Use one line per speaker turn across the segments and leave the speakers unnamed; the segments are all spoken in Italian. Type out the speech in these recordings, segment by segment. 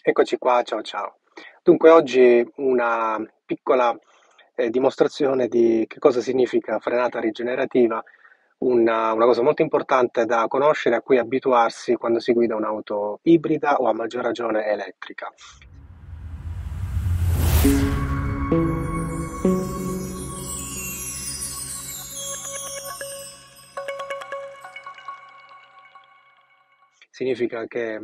Eccoci qua, ciao ciao. Dunque oggi una piccola dimostrazione di che cosa significa frenata rigenerativa, una cosa molto importante da conoscere, a cui abituarsi quando si guida un'auto ibrida o a maggior ragione elettrica. Significa che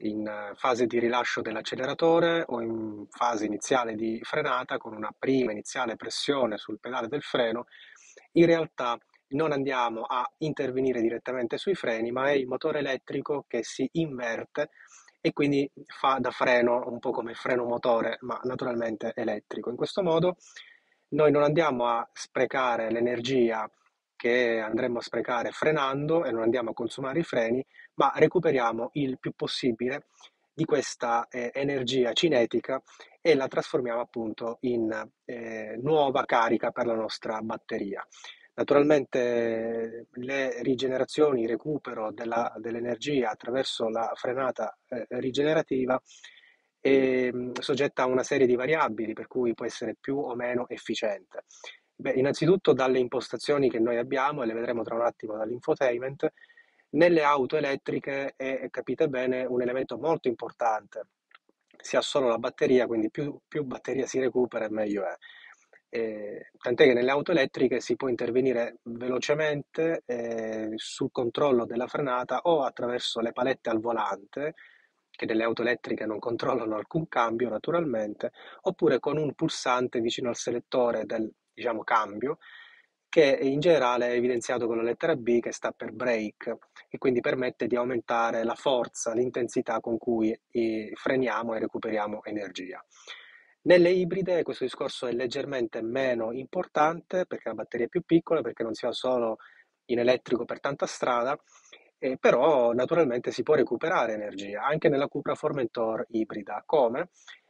in fase di rilascio dell'acceleratore o in fase iniziale di frenata, con una prima iniziale pressione sul pedale del freno, in realtà non andiamo a intervenire direttamente sui freni, ma è il motore elettrico che si inverte e quindi fa da freno, un po' come freno motore, ma naturalmente elettrico. In questo modo noi non andiamo a sprecare l'energia che andremmo a sprecare frenando e non andiamo a consumare i freni, ma recuperiamo il più possibile di questa energia cinetica e la trasformiamo appunto in nuova carica per la nostra batteria. Naturalmente le rigenerazioni, il recupero dell'energia attraverso la frenata rigenerativa è soggetta a una serie di variabili, per cui può essere più o meno efficiente. Beh, innanzitutto dalle impostazioni che noi abbiamo, e le vedremo tra un attimo dall'infotainment, nelle auto elettriche è, capite bene, un elemento molto importante. Si ha solo la batteria, quindi più batteria si recupera, meglio è. Tant'è che nelle auto elettriche si può intervenire velocemente sul controllo della frenata o attraverso le palette al volante, che nelle auto elettriche non controllano alcun cambio naturalmente, oppure con un pulsante vicino al selettore del, diciamo, cambio, che in generale è evidenziato con la lettera B che sta per brake e quindi permette di aumentare la forza, l'intensità con cui freniamo e recuperiamo energia. Nelle ibride questo discorso è leggermente meno importante perché la batteria è più piccola, perché non si va solo in elettrico per tanta strada, però naturalmente si può recuperare energia anche nella Cupra Formentor ibrida. Come?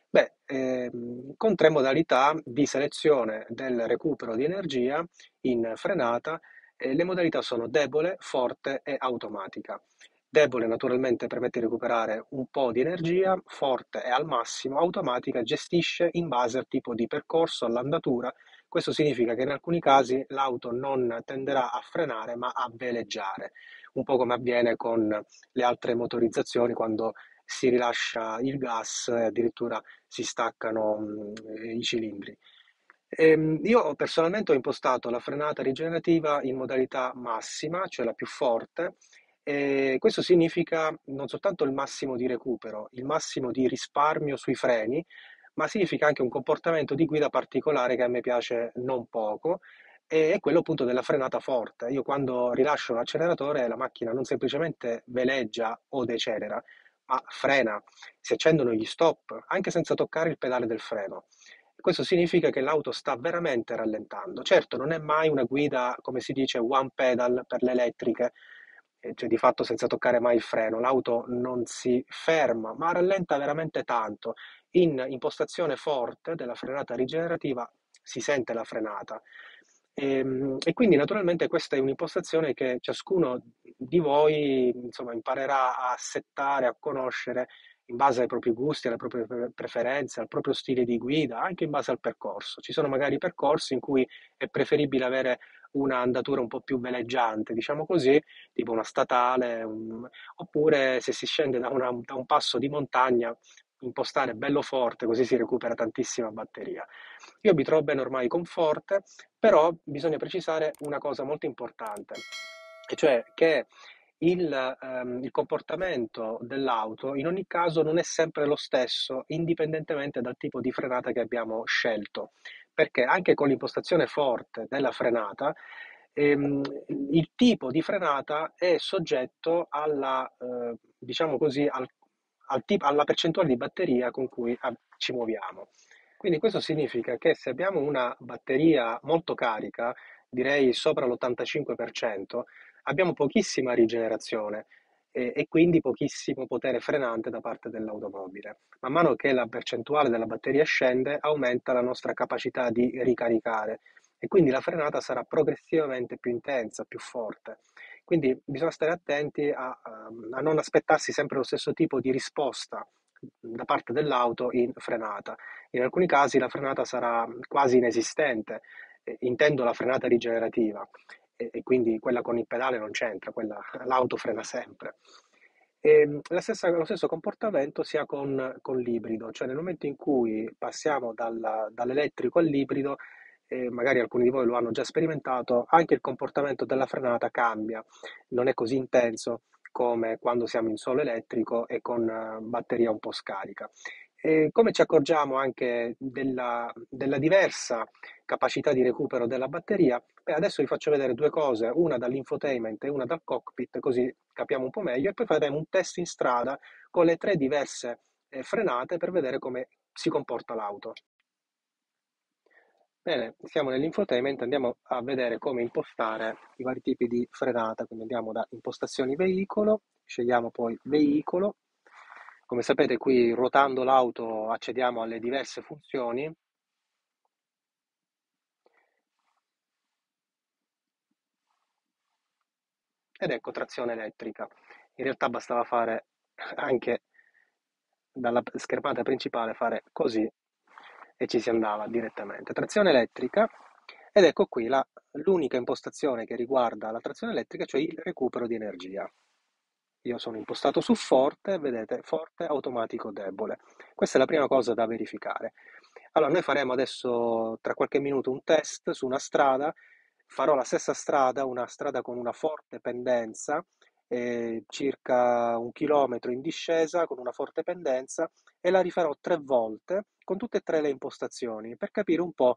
Beh, con tre modalità di selezione del recupero di energia in frenata. Le modalità sono debole, forte e automatica. Debole naturalmente permette di recuperare un po' di energia, forte è al massimo, automatica gestisce in base al tipo di percorso, all'andatura. Questo significa che in alcuni casi l'auto non tenderà a frenare ma a veleggiare, un po' come avviene con le altre motorizzazioni quando si rilascia il gas e addirittura si staccano i cilindri. Io personalmente ho impostato la frenata rigenerativa in modalità massima, cioè la più forte, e questo significa non soltanto il massimo di recupero, il massimo di risparmio sui freni, ma significa anche un comportamento di guida particolare che a me piace non poco, e è quello appunto della frenata forte. Io quando rilascio l'acceleratore la macchina non semplicemente veleggia o decelera, ma frena, si accendono gli stop, anche senza toccare il pedale del freno. Questo significa che l'auto sta veramente rallentando. Certo, non è mai una guida, come si dice, one pedal per le elettriche, cioè di fatto senza toccare mai il freno. L'auto non si ferma, ma rallenta veramente tanto. In impostazione forte della frenata rigenerativa si sente la frenata. E quindi naturalmente questa è un'impostazione che ciascuno di voi, insomma, imparerà a settare, a conoscere in base ai propri gusti, alle proprie preferenze, al proprio stile di guida, anche in base al percorso. Ci sono magari percorsi in cui è preferibile avere una andatura un po' più veleggiante, diciamo così, tipo una statale, oppure se si scende da un passo di montagna, impostare bello forte, così si recupera tantissima batteria. Io mi trovo bene ormai con forte, però bisogna precisare una cosa molto importante, e cioè che il comportamento dell'auto in ogni caso non è sempre lo stesso, indipendentemente dal tipo di frenata che abbiamo scelto, perché anche con l'impostazione forte della frenata, ehm, il tipo di frenata è soggetto alla, diciamo così, alla percentuale di batteria con cui ci muoviamo. Quindi questo significa che se abbiamo una batteria molto carica, direi sopra l'85%, abbiamo pochissima rigenerazione e quindi pochissimo potere frenante da parte dell'automobile. Man mano che la percentuale della batteria scende, aumenta la nostra capacità di ricaricare e quindi la frenata sarà progressivamente più intensa, più forte. Quindi bisogna stare attenti a non aspettarsi sempre lo stesso tipo di risposta da parte dell'auto in frenata. In alcuni casi la frenata sarà quasi inesistente, intendo la frenata rigenerativa, e quindi quella con il pedale non c'entra, l'auto frena sempre. Lo stesso comportamento si ha con l'ibrido, cioè nel momento in cui passiamo dall'elettrico all'ibrido, magari alcuni di voi lo hanno già sperimentato, anche il comportamento della frenata cambia, non è così intenso come quando siamo in solo elettrico e con batteria un po' scarica. E come ci accorgiamo anche della diversa capacità di recupero della batteria? Beh, adesso vi faccio vedere due cose, una dall'infotainment e una dal cockpit, così capiamo un po' meglio, e poi faremo un test in strada con le tre diverse frenate per vedere come si comporta l'auto. Bene, siamo nell'infotainment, andiamo a vedere come impostare i vari tipi di frenata, quindi andiamo da impostazioni veicolo, scegliamo poi veicolo. Come sapete qui ruotando l'auto accediamo alle diverse funzioni. Ed ecco trazione elettrica. In realtà bastava fare anche dalla schermata principale fare così e ci si andava direttamente. Trazione elettrica, ed ecco qui l'unica impostazione che riguarda la trazione elettrica, cioè il recupero di energia. Io sono impostato su forte, vedete, forte, automatico, debole. Questa è la prima cosa da verificare. Allora, noi faremo adesso tra qualche minuto un test su una strada, farò la stessa strada, una strada con una forte pendenza, circa 1 chilometro in discesa con una forte pendenza, e la rifarò 3 volte con tutte e tre le impostazioni per capire un po'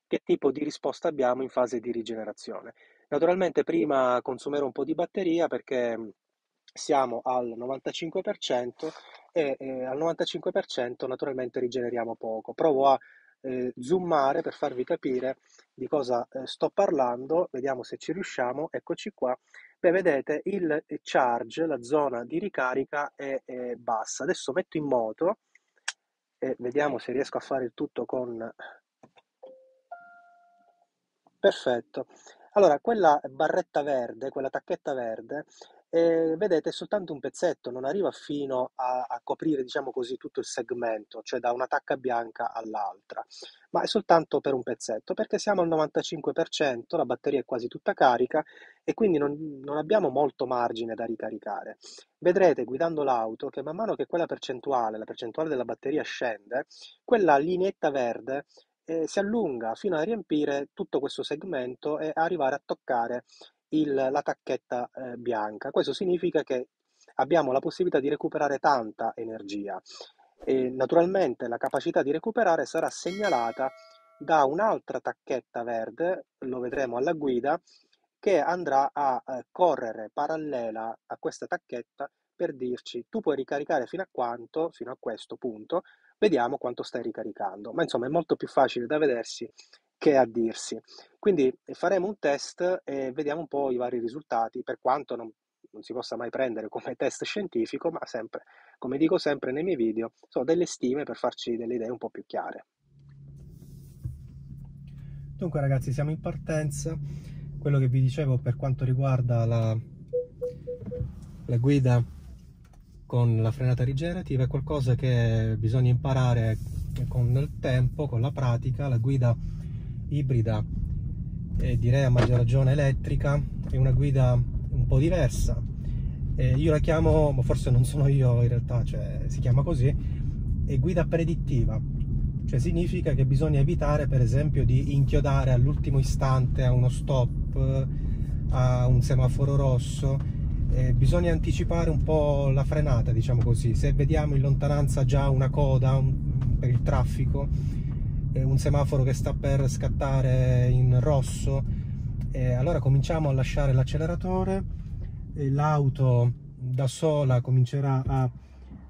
che tipo di risposta abbiamo in fase di rigenerazione. Naturalmente prima consumerò un po' di batteria perché siamo al 95% e al 95% naturalmente rigeneriamo poco. Provo a zoomare per farvi capire di cosa sto parlando, vediamo se ci riusciamo, eccoci qua. Beh, vedete il charge, la zona di ricarica è bassa. Adesso metto in moto e vediamo se riesco a fare il tutto con... Perfetto. Allora, quella barretta verde, quella tacchetta verde, vedete, è soltanto un pezzetto, non arriva fino a coprire, diciamo così, tutto il segmento, cioè da una tacca bianca all'altra, ma è soltanto per un pezzetto, perché siamo al 95%, la batteria è quasi tutta carica e quindi non abbiamo molto margine da ricaricare. Vedrete guidando l'auto che man mano che quella percentuale, la percentuale della batteria scende, quella lineetta verde si allunga fino a riempire tutto questo segmento e arrivare a toccare la tacchetta bianca. Questo significa che abbiamo la possibilità di recuperare tanta energia e naturalmente la capacità di recuperare sarà segnalata da un'altra tacchetta verde, lo vedremo alla guida, che andrà a correre parallela a questa tacchetta per dirci tu puoi ricaricare fino a quanto, fino a questo punto, vediamo quanto stai ricaricando. Ma insomma è molto più facile da vedersi che a dirsi. Quindi faremo un test e vediamo un po' i vari risultati, per quanto non si possa mai prendere come test scientifico, ma sempre, come dico sempre nei miei video, sono delle stime per farci delle idee un po' più chiare. Dunque ragazzi, siamo in partenza. Quello che vi dicevo per quanto riguarda la guida con la frenata rigenerativa è qualcosa che bisogna imparare con il tempo, con la pratica. La guida ibrida e direi a maggior ragione elettrica è una guida un po' diversa. Io la chiamo, ma forse non sono io in realtà, cioè si chiama così, è guida predittiva. Cioè significa che bisogna evitare per esempio di inchiodare all'ultimo istante a uno stop, a un semaforo rosso. Bisogna anticipare un po' la frenata, diciamo così. Se vediamo in lontananza già una coda per il traffico, un semaforo che sta per scattare in rosso, allora cominciamo a lasciare l'acceleratore, l'auto da sola comincerà a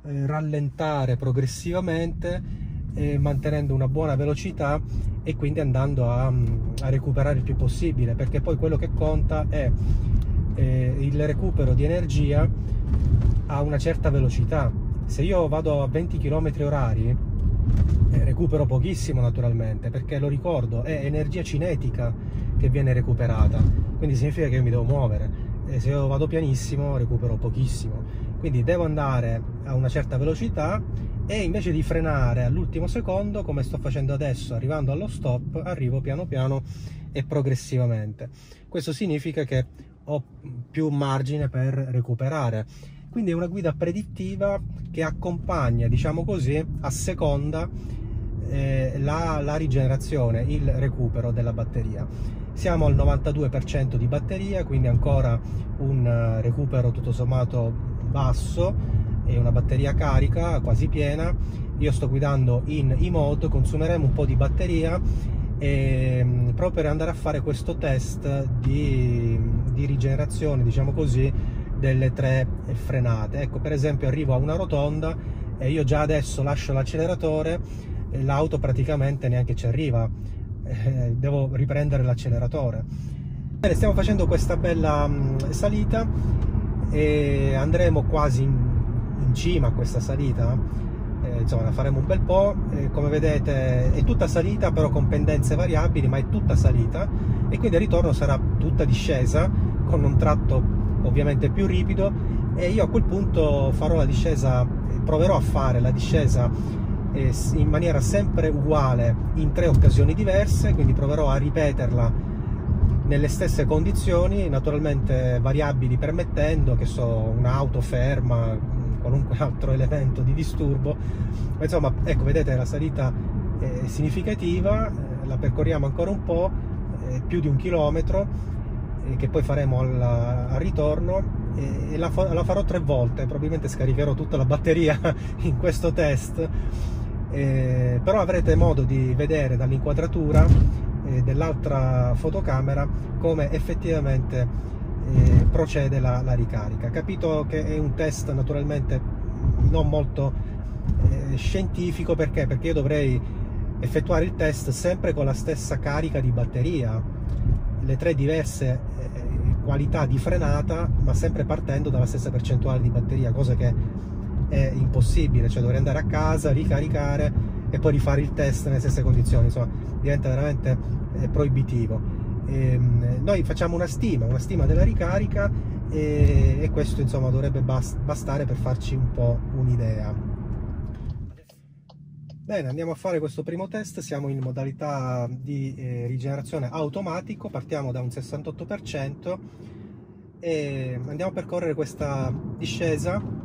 rallentare progressivamente, mantenendo una buona velocità e quindi andando a recuperare il più possibile, perché poi quello che conta è il recupero di energia a una certa velocità. Se io vado a 20 km orari recupero pochissimo naturalmente, perché lo ricordo, è energia cinetica che viene recuperata, quindi significa che io mi devo muovere, e se io vado pianissimo recupero pochissimo.
quindi devo andare a una certa velocità e invece di frenare all'ultimo secondo, come sto facendo adesso, arrivando allo stop, arrivo piano piano e progressivamente. Questo significa che ho più margine per recuperare. Quindi è una guida predittiva che accompagna, diciamo così, a seconda la rigenerazione, il recupero della batteria. Siamo al 92% di batteria, quindi ancora un recupero tutto sommato basso e una batteria carica quasi piena. Io sto guidando in e-mode, consumeremo un po' di batteria proprio per andare a fare questo test di rigenerazione, diciamo così, delle 3 frenate. Ecco, per esempio arrivo a una rotonda e io già adesso lascio l'acceleratore e l'auto praticamente neanche ci arriva, devo riprendere l'acceleratore. Bene, stiamo facendo questa bella salita e andremo quasi in cima a questa salita, insomma la faremo un bel po', come vedete è tutta salita però con pendenze variabili, ma è tutta salita, e quindi il ritorno sarà tutta discesa con un tratto ovviamente più ripido, e io a quel punto farò la discesa, proverò a fare la discesa in maniera sempre uguale in 3 occasioni diverse, quindi proverò a ripeterla nelle stesse condizioni, naturalmente variabili permettendo, che so, un'auto ferma, qualunque altro elemento di disturbo. Ma insomma, ecco, vedete, la salita è significativa, la percorriamo ancora un po', più di 1 chilometro, che poi faremo al ritorno, e la farò 3 volte, probabilmente scaricherò tutta la batteria in questo test, però avrete modo di vedere dall'inquadratura dell'altra fotocamera come effettivamente procede la ricarica. Capito che è un test naturalmente non molto scientifico, perché io dovrei effettuare il test sempre con la stessa carica di batteria, le 3 diverse qualità di frenata, ma sempre partendo dalla stessa percentuale di batteria, cosa che è impossibile, cioè dovrei andare a casa, ricaricare e poi rifare il test nelle stesse condizioni. Insomma, diventa veramente proibitivo. Noi facciamo una stima della ricarica e questo insomma dovrebbe bastare per farci un po' un'idea. Bene, andiamo a fare questo primo test. Siamo in modalità di rigenerazione automatico, partiamo da un 68% e andiamo a percorrere questa discesa.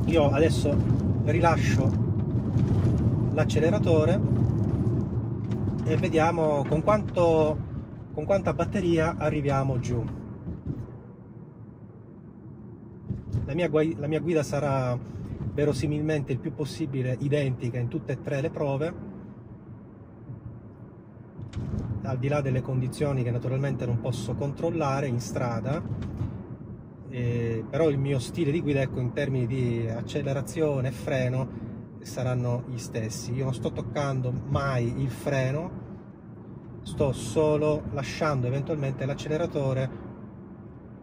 Io adesso rilascio l'acceleratore e vediamo con quanta batteria arriviamo giù. La mia guida sarà verosimilmente il più possibile identica in tutte e 3 le prove, al di là delle condizioni che naturalmente non posso controllare in strada. Però il mio stile di guida, ecco, in termini di accelerazione e freno saranno gli stessi. Io non sto toccando mai il freno, sto solo lasciando eventualmente l'acceleratore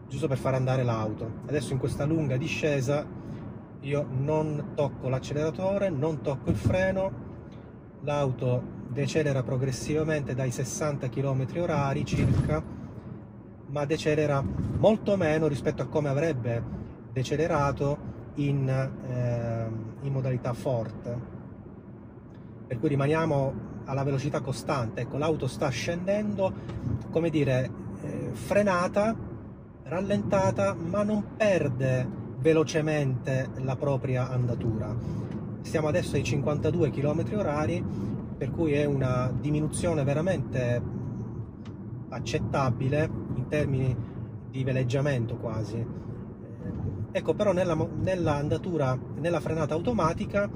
giusto per far andare l'auto. Adesso in questa lunga discesa io non tocco l'acceleratore, non tocco il freno, l'auto decelera progressivamente dai 60 km/h circa, ma decelera molto meno rispetto a come avrebbe decelerato in modalità forte, per cui rimaniamo alla velocità costante. Ecco, l'auto sta scendendo, come dire, frenata, rallentata, ma non perde velocemente la propria andatura. Siamo adesso ai 52 km/h, per cui è una diminuzione veramente accettabile in termini di veleggiamento quasi. Ecco, però nella andatura, nella frenata automatica,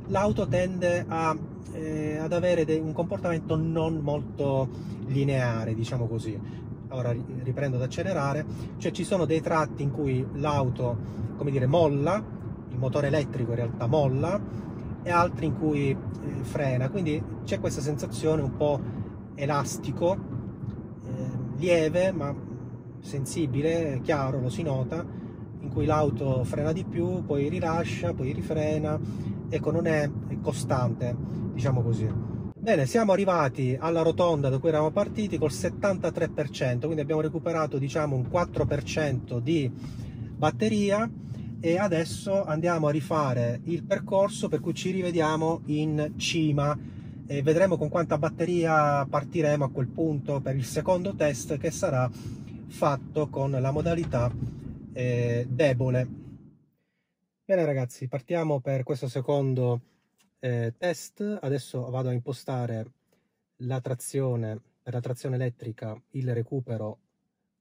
l'auto tende ad avere un comportamento non molto lineare, diciamo così. Ora riprendo ad accelerare, cioè ci sono dei tratti in cui l'auto, come dire, molla, il motore elettrico in realtà molla, e altri in cui frena, quindi c'è questa sensazione un po' elastico, lieve ma sensibile, chiaro, lo si nota, in cui l'auto frena di più, poi rilascia, poi rifrena. Ecco, non è costante, diciamo così. Bene, siamo arrivati alla rotonda da cui eravamo partiti col 73%, quindi abbiamo recuperato, diciamo, un 4% di batteria e adesso andiamo a rifare il percorso, per cui ci rivediamo in cima e vedremo con quanta batteria partiremo a quel punto per il secondo test, che sarà fatto con la modalità debole. Bene ragazzi, partiamo per questo secondo test. Adesso vado a impostare la trazione, per la trazione elettrica, il recupero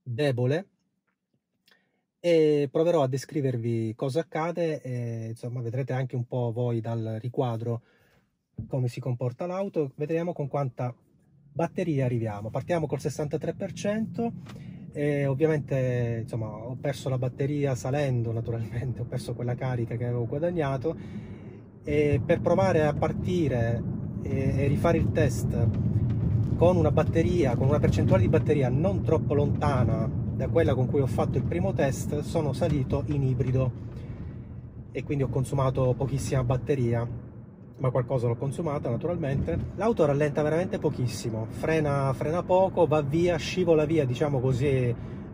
debole, e proverò a descrivervi cosa accade e insomma vedrete anche un po' voi dal riquadro come si comporta l'auto. Vedremo con quanta batteria arriviamo. Partiamo col 63% e ovviamente insomma ho perso la batteria salendo, naturalmente ho perso quella carica che avevo guadagnato, e per provare a partire e rifare il test con una batteria, con una percentuale di batteria non troppo lontana da quella con cui ho fatto il primo test, sono salito in ibrido e quindi ho consumato pochissima batteria, ma qualcosa l'ho consumata naturalmente. L'auto rallenta veramente pochissimo, frena poco, va via, scivola via, diciamo così,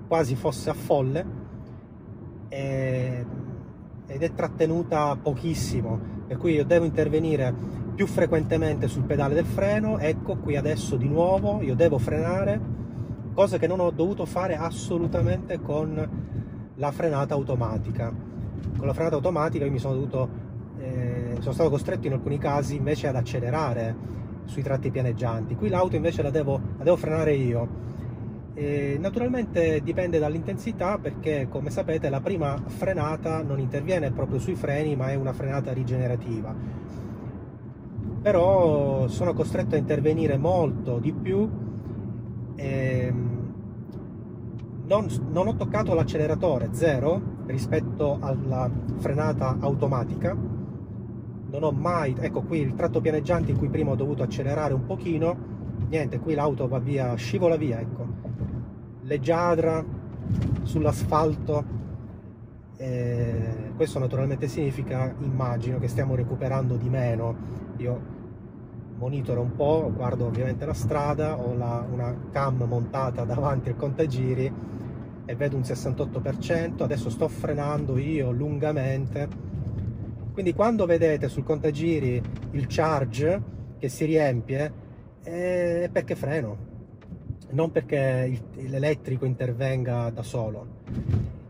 quasi fosse a folle, ed è trattenuta pochissimo, per cui io devo intervenire più frequentemente sul pedale del freno. Ecco qui adesso di nuovo io devo frenare, cosa che non ho dovuto fare assolutamente con la frenata automatica. Con la frenata automatica io sono stato costretto in alcuni casi invece ad accelerare sui tratti pianeggianti. Qui l'auto invece la devo frenare io. Naturalmente dipende dall'intensità, perché come sapete la prima frenata non interviene proprio sui freni, ma è una frenata rigenerativa. Però sono costretto a intervenire molto di più. Non ho toccato l'acceleratore, zero, rispetto alla frenata automatica. Non ho mai, ecco qui il tratto pianeggiante in cui prima ho dovuto accelerare un pochino, niente, qui l'auto va via, scivola via, ecco, leggiadra sull'asfalto. Questo naturalmente significa, immagino, che stiamo recuperando di meno. Io monitoro un po', guardo ovviamente la strada, ho una cam montata davanti al contagiri e vedo un 68%, adesso sto frenando io lungamente, quindi quando vedete sul contagiri il charge che si riempie è perché freno, non perché l'elettrico intervenga da solo.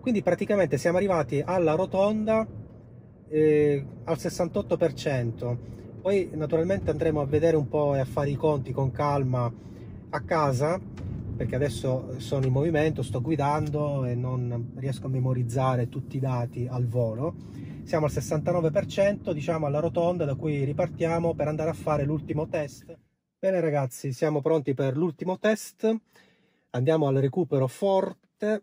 Quindi praticamente siamo arrivati alla rotonda al 68%. Poi naturalmente andremo a vedere un po' e a fare i conti con calma a casa, perché adesso sono in movimento, sto guidando e non riesco a memorizzare tutti i dati al volo. Siamo al 69%, diciamo, alla rotonda da cui ripartiamo per andare a fare l'ultimo test. Bene ragazzi, siamo pronti per l'ultimo test. Andiamo al recupero forte.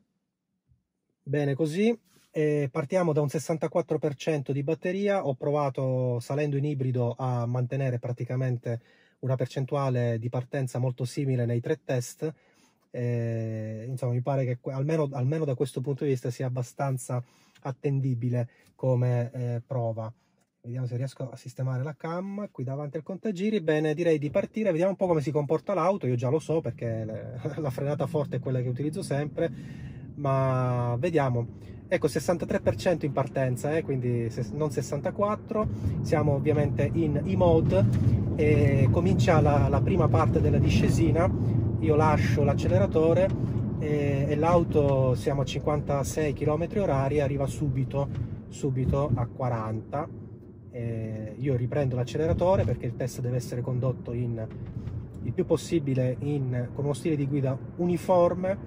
Bene così. E partiamo da un 64% di batteria. Ho provato salendo in ibrido a mantenere praticamente una percentuale di partenza molto simile nei 3 test. Insomma mi pare che almeno da questo punto di vista sia abbastanza attendibile come prova. Vediamo se riesco a sistemare la cam qui davanti al contagiri. Bene, direi di partire, vediamo un po' come si comporta l'auto. Io già lo so perché la frenata forte è quella che utilizzo sempre, ma vediamo. Ecco, 63% in partenza, quindi non 64%. Siamo ovviamente in e-mode e comincia la prima parte della discesina. Io lascio l'acceleratore e l'auto, siamo a 56 km/h, arriva subito a 40. Io riprendo l'acceleratore perché il test deve essere condotto il più possibile con uno stile di guida uniforme.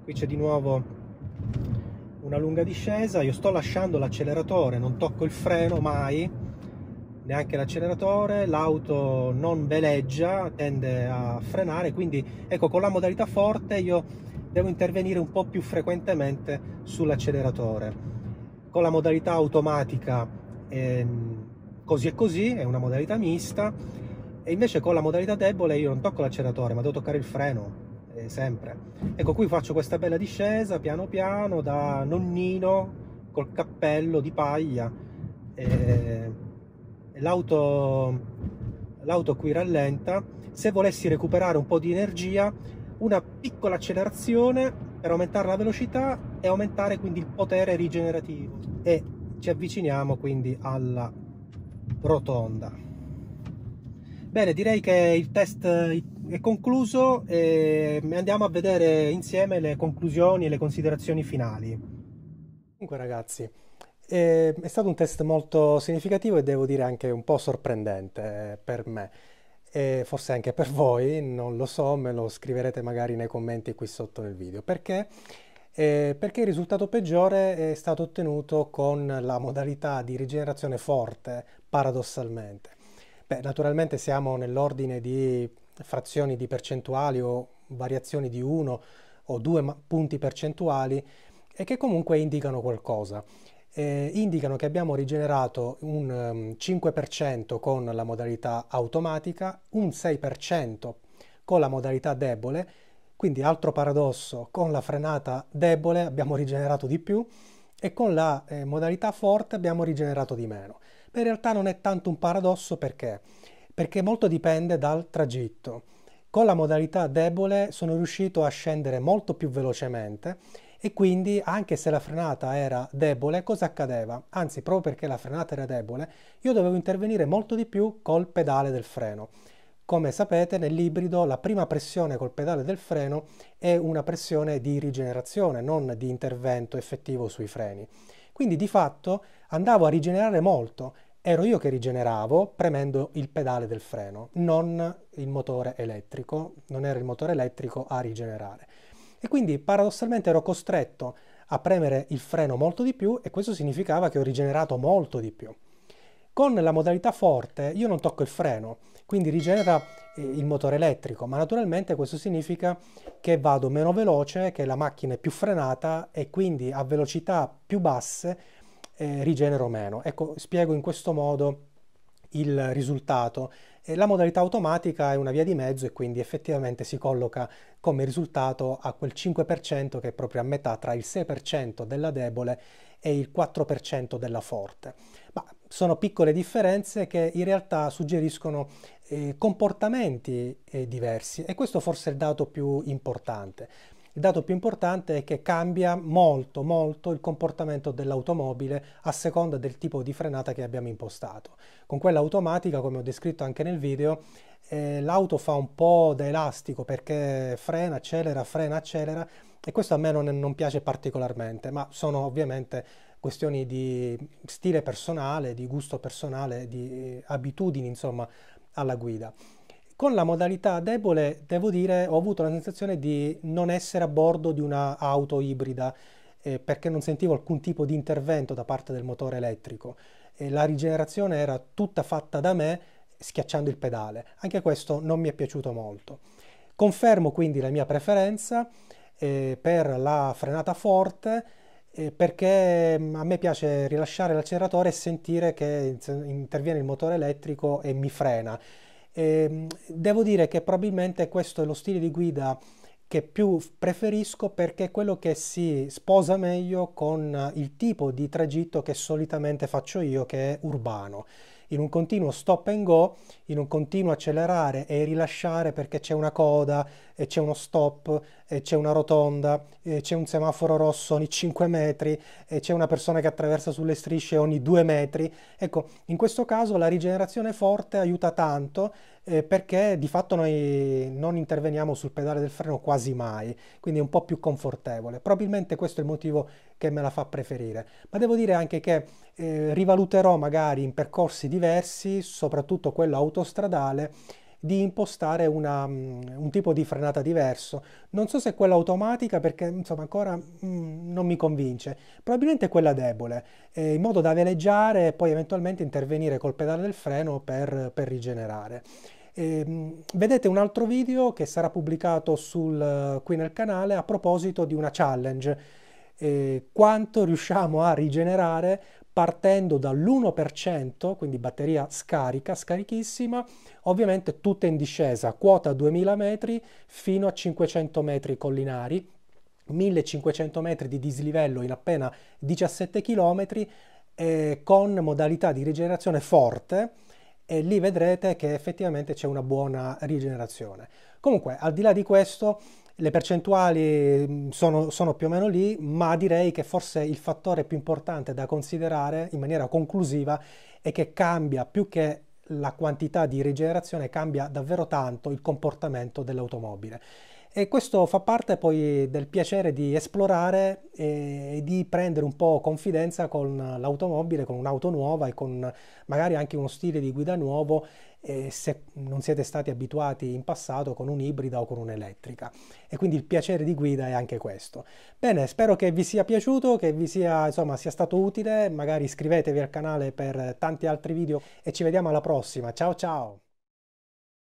Qui c'è di nuovo una lunga discesa, io sto lasciando l'acceleratore, non tocco il freno mai, neanche l'acceleratore, l'auto non veleggia, tende a frenare, quindi ecco, con la modalità forte io devo intervenire un po' più frequentemente sull'acceleratore. Con la modalità automatica così e così, è una modalità mista, e invece con la modalità debole io non tocco l'acceleratore ma devo toccare il freno, sempre. Ecco, qui faccio questa bella discesa piano piano da nonnino col cappello di paglia. L'auto qui rallenta. Se volessi recuperare un po' di energia, una piccola accelerazione per aumentare la velocità e aumentare quindi il potere rigenerativo, e ci avviciniamo quindi alla rotonda. Bene, direi che il test è concluso e andiamo a vedere insieme le conclusioni e le considerazioni finali. Comunque ragazzi, è stato un test molto significativo e devo dire anche un po' sorprendente per me. E forse anche per voi, non lo so, me lo scriverete magari nei commenti qui sotto nel video. Perché? Perché il risultato peggiore è stato ottenuto con la modalità di rigenerazione forte, paradossalmente. Beh, naturalmente siamo nell'ordine di frazioni di percentuali o variazioni di 1 o 2 punti percentuali e che comunque indicano qualcosa. Indicano che abbiamo rigenerato un 5% con la modalità automatica, un 6% con la modalità debole, quindi altro paradosso, con la frenata debole abbiamo rigenerato di più e con la modalità forte abbiamo rigenerato di meno. Ma in realtà non è tanto un paradosso perché? Perché molto dipende dal tragitto. Con la modalità debole sono riuscito a scendere molto più velocemente e quindi anche se la frenata era debole, cosa accadeva? Anzi, proprio perché la frenata era debole, io dovevo intervenire molto di più col pedale del freno. Come sapete, nell'ibrido la prima pressione col pedale del freno è una pressione di rigenerazione, non di intervento effettivo sui freni. Quindi di fatto andavo a rigenerare molto. Ero io che rigeneravo premendo il pedale del freno, non il motore elettrico, non era il motore elettrico a rigenerare. E quindi paradossalmente ero costretto a premere il freno molto di più e questo significava che ho rigenerato molto di più. Con la modalità forte io non tocco il freno, quindi rigenera il motore elettrico, ma naturalmente questo significa che vado meno veloce, che la macchina è più frenata e quindi a velocità più basse rigenero meno. Ecco, spiego in questo modo il risultato. La modalità automatica è una via di mezzo e quindi effettivamente si colloca come risultato a quel 5% che è proprio a metà tra il 6% della debole e il 4% della forte. Ma sono piccole differenze che in realtà suggeriscono comportamenti diversi e questo forse è il dato più importante. Il dato più importante è che cambia molto molto il comportamento dell'automobile a seconda del tipo di frenata che abbiamo impostato. Con quella automatica, come ho descritto anche nel video, l'auto fa un po' da elastico perché frena, accelera e questo a me non piace particolarmente, ma sono ovviamente questioni di stile personale, di gusto personale, di abitudini, insomma, alla guida. Con la modalità debole, devo dire, ho avuto la sensazione di non essere a bordo di una auto ibrida perché non sentivo alcun tipo di intervento da parte del motore elettrico. La rigenerazione era tutta fatta da me schiacciando il pedale. Anche questo non mi è piaciuto molto. Confermo quindi la mia preferenza per la frenata forte perché a me piace rilasciare l'acceleratore e sentire che interviene il motore elettrico e mi frena. Devo dire che probabilmente questo è lo stile di guida che più preferisco perché è quello che si sposa meglio con il tipo di tragitto che solitamente faccio io, che è urbano. In un continuo stop and go, in un continuo accelerare e rilasciare perché c'è una coda, e c'è uno stop, e c'è una rotonda, e c'è un semaforo rosso ogni 5 metri, e c'è una persona che attraversa sulle strisce ogni 2 metri. Ecco, in questo caso la rigenerazione forte aiuta tanto perché di fatto noi non interveniamo sul pedale del freno quasi mai, quindi è un po' più confortevole. Probabilmente questo è il motivo che me la fa preferire. Ma devo dire anche che rivaluterò magari in percorsi diversi, soprattutto quello autostradale, di impostare un tipo di frenata diverso. Non so se è quella automatica perché insomma ancora non mi convince. Probabilmente quella debole, in modo da veleggiare e poi eventualmente intervenire col pedale del freno per rigenerare. Vedete un altro video che sarà pubblicato qui nel canale a proposito di una challenge. Quanto riusciamo a rigenerare partendo dall'1%, quindi batteria scarica, scarichissima, ovviamente tutta in discesa, quota 2000 metri fino a 500 metri collinari, 1500 metri di dislivello in appena 17 km con modalità di rigenerazione forte e lì vedrete che effettivamente c'è una buona rigenerazione. Comunque, al di là di questo, Le percentuali sono più o meno lì, ma direi che forse il fattore più importante da considerare in maniera conclusiva è che cambia più che la quantità di rigenerazione, cambia davvero tanto il comportamento dell'automobile. E questo fa parte poi del piacere di esplorare e di prendere un po' confidenza con l'automobile, con un'auto nuova e con magari anche uno stile di guida nuovo, se non siete stati abituati in passato con un'ibrida o con un'elettrica. E quindi il piacere di guida è anche questo. Bene, spero che vi sia piaciuto, che vi sia, insomma, sia stato utile. Magari iscrivetevi al canale per tanti altri video e ci vediamo alla prossima. Ciao ciao!